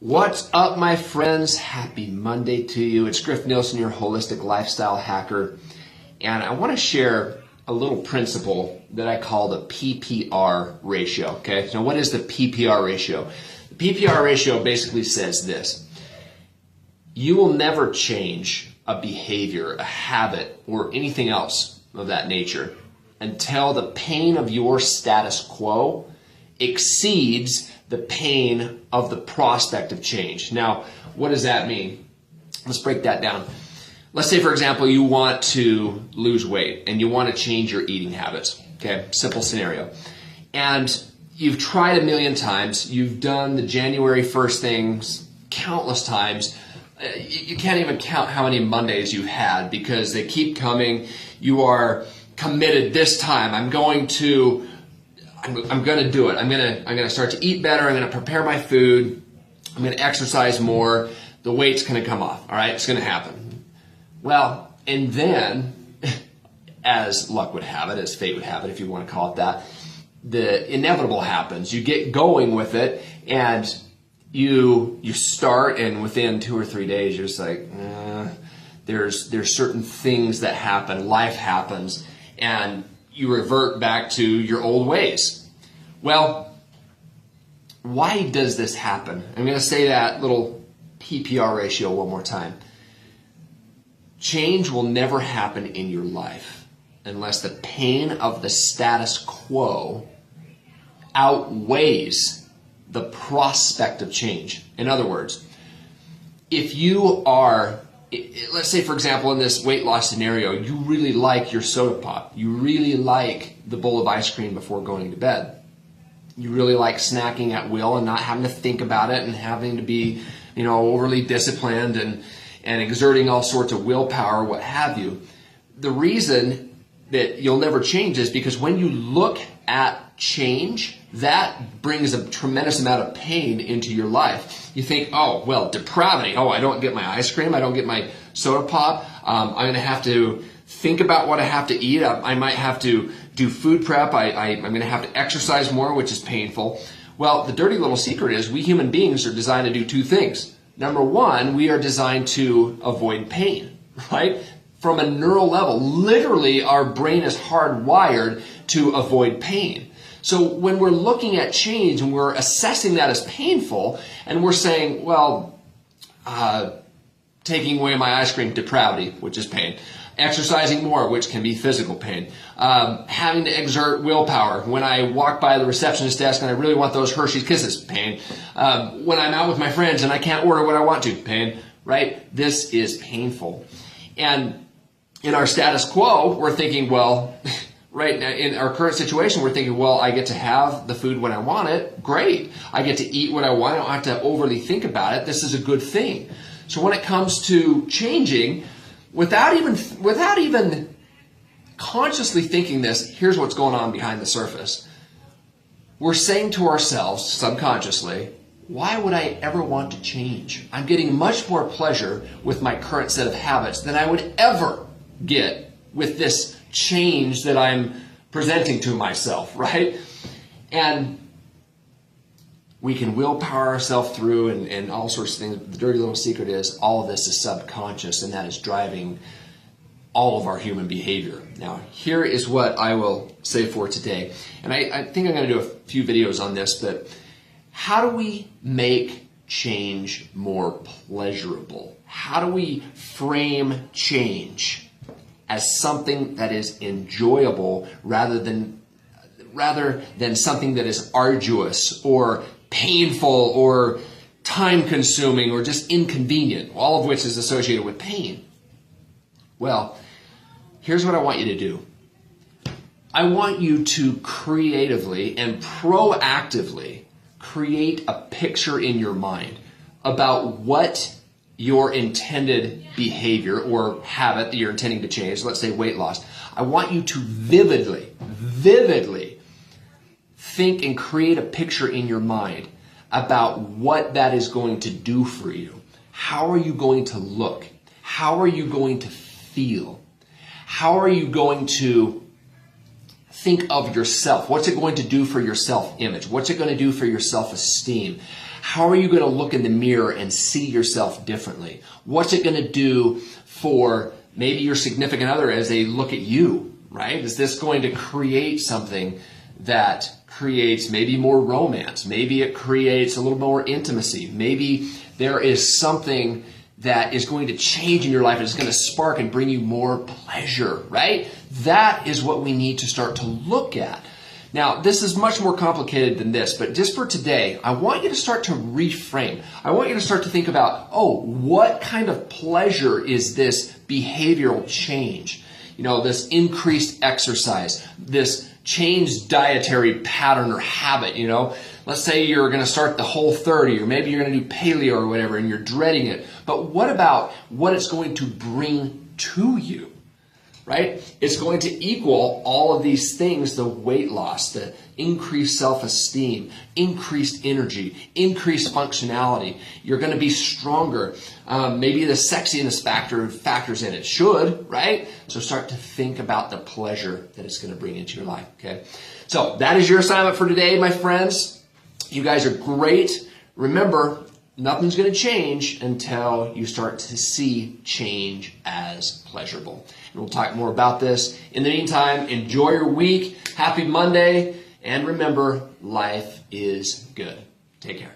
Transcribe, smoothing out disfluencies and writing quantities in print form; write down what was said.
What's up, my friends? Happy Monday to you. It's Griff Neilson, your holistic lifestyle hacker. And I want to share a little principle that I call the PPR ratio. Okay, so what is the PPR ratio? The PPR ratio basically says this: you will never change a behavior, a habit, or anything else of that nature until the pain of your status quo exceeds the pain of the prospect of change. Now, what does that mean? Let's break that down. Let's say, for example, you want to lose weight and you want to change your eating habits. Okay, simple scenario. And you've tried a million times. You've done the January 1st things countless times. You can't even count how many Mondays you've had because they keep coming. You are committed this time. I'm going to do it. I'm gonna start to eat better. I'm gonna prepare my food. I'm gonna exercise more. The weight's gonna come off. All right, it's gonna happen. Well, and then, as luck would have it, as fate would have it, if you want to call it that, the inevitable happens. You get going with it, and you start, and within 2 or 3 days, you're just like, there's certain things that happen. Life happens, and you revert back to your old ways. Well, why does this happen? I'm going to say that little PPR ratio one more time. Change will never happen in your life unless the pain of the status quo outweighs the prospect of change. In other words, if you are, let's say, for example, in this weight loss scenario, you really like your soda pop. You really like the bowl of ice cream before going to bed. You really like snacking at will and not having to think about it and having to be, overly disciplined and exerting all sorts of willpower, what have you. The reason that you'll never change is because when you look at change, that brings a tremendous amount of pain into your life. You think, oh, well, depravity. Oh, I don't get my ice cream. I don't get my soda pop. I'm going to have to think about what I have to eat. I might have to do food prep. I'm going to have to exercise more, which is painful. Well, the dirty little secret is we human beings are designed to do two things. Number one, we are designed to avoid pain, right? From a neural level, literally our brain is hardwired to avoid pain. So when we're looking at change and we're assessing that as painful, and we're saying, well, taking away my ice cream, depravity, which is pain. Exercising more, which can be physical pain. Having to exert willpower. When I walk by the receptionist desk and I really want those Hershey's Kisses, pain. When I'm out with my friends and I can't order what I want to, pain, right? This is painful. And in our status quo, we're thinking, well, right now, in our current situation, we're thinking, well, I get to have the food when I want it. Great. I get to eat what I want. I don't have to overly think about it. This is a good thing. So when it comes to changing, without even consciously thinking this, here's what's going on behind the surface. We're saying to ourselves subconsciously, why would I ever want to change? I'm getting much more pleasure with my current set of habits than I would ever get with this change that I'm presenting to myself, right? And we can willpower ourselves through and all sorts of things. The dirty little secret is all of this is subconscious, and that is driving all of our human behavior. Now, here is what I will say for today. And I think I'm going to do a few videos on this, but how do we make change more pleasurable? How do we frame change as something that is enjoyable rather than something that is arduous or painful or time-consuming or just inconvenient, all of which is associated with pain? Well, here's what I want you to do. I want you to creatively and proactively create a picture in your mind about what your intended behavior or habit that you're intending to change, let's say weight loss. I want you to vividly think and create a picture in your mind about what that is going to do for you. How are you going to look? How are you going to feel? How are you going to think of yourself? What's it going to do for your self-image? What's it going to do for your self-esteem? How are you going to look in the mirror and see yourself differently? What's it going to do for maybe your significant other as they look at you, right? Is this going to create something that creates maybe more romance? Maybe it creates a little more intimacy. Maybe there is something that is going to change in your life. It's going to spark and bring you more pleasure, right? That is what we need to start to look at. Now, this is much more complicated than this, but just for today, I want you to start to reframe. I want you to start to think about, oh, what kind of pleasure is this behavioral change? You know, this increased exercise, this changed dietary pattern or habit, you know. Let's say you're going to start the Whole30, or maybe you're going to do paleo or whatever, and you're dreading it. But what about what it's going to bring to you, right? It's going to equal all of these things: the weight loss, the increased self-esteem, increased energy, increased functionality. You're going to be stronger. Maybe the sexiness factors in it should, right? So start to think about the pleasure that it's going to bring into your life, okay? So that is your assignment for today, my friends. You guys are great. Remember, nothing's going to change until you start to see change as pleasurable. And we'll talk more about this. In the meantime, enjoy your week. Happy Monday. And remember, life is good. Take care.